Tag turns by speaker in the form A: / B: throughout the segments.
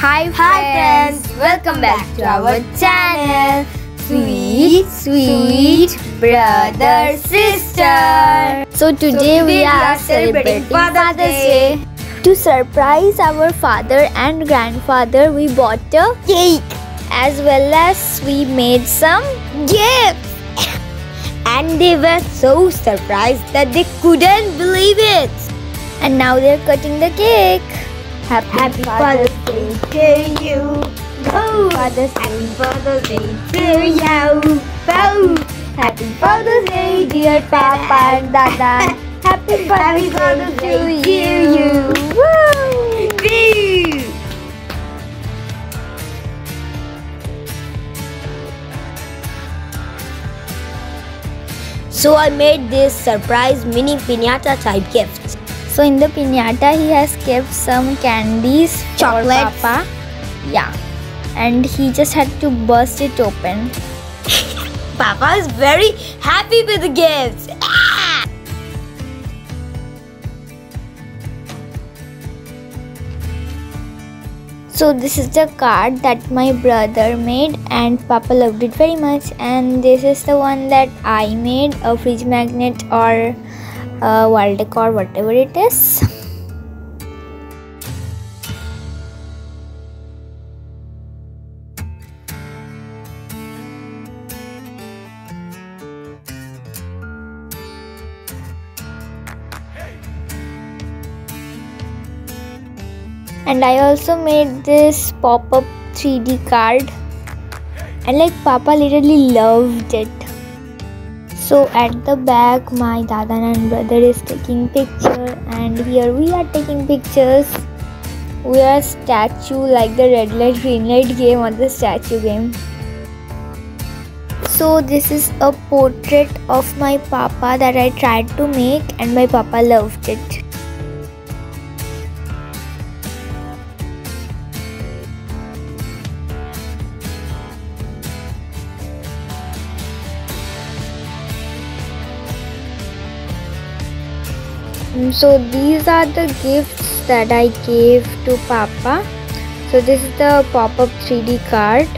A: Hi friends, welcome back to our channel Sweet Brother Sister. So today we are celebrating Father's Day. To surprise our father and grandfather, we bought a cake as well as we made some gifts. And they were so surprised that they couldn't believe it. And now they're cutting the cake. Happy Father's Day to you. Oh, Happy Father's Day to you. Oh, Happy Father's Day, dear Papa and Dada. Happy Father's Day to you. Woo! Woo!
B: So I made this surprise mini piñata type gift.
A: So in the piñata he has kept some candies,
B: Chocolates.
A: for Papa. Yeah. And he just had to burst it open.
B: Papa is very happy with the gifts. Ah!
A: So this is the card that my brother made and Papa loved it very much. And this is the one that I made, a fridge magnet or a wall decor, whatever it is. And I also made this pop-up 3D card, and like Papa literally loved it. So at the back my dada and brother is taking picture, and here we are taking pictures. We are statue like the red light green light game or the statue game. So this is a portrait of my Papa that I tried to make, and my Papa loved it. So these are the gifts that I gave to Papa. So this is the pop-up 3D card,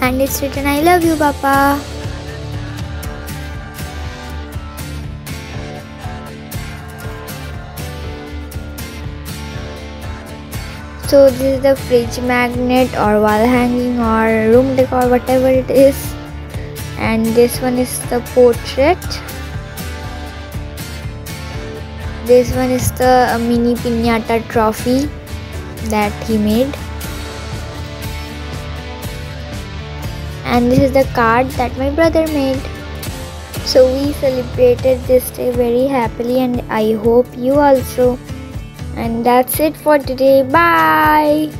A: and it's written "I love you, Papa." So this is the fridge magnet or wall hanging or room decor, whatever it is. And this one is the portrait. This one is the mini piñata trophy that he made. And this is the card that my brother made. So we celebrated this day very happily, and I hope you also. And that's it for today. Bye!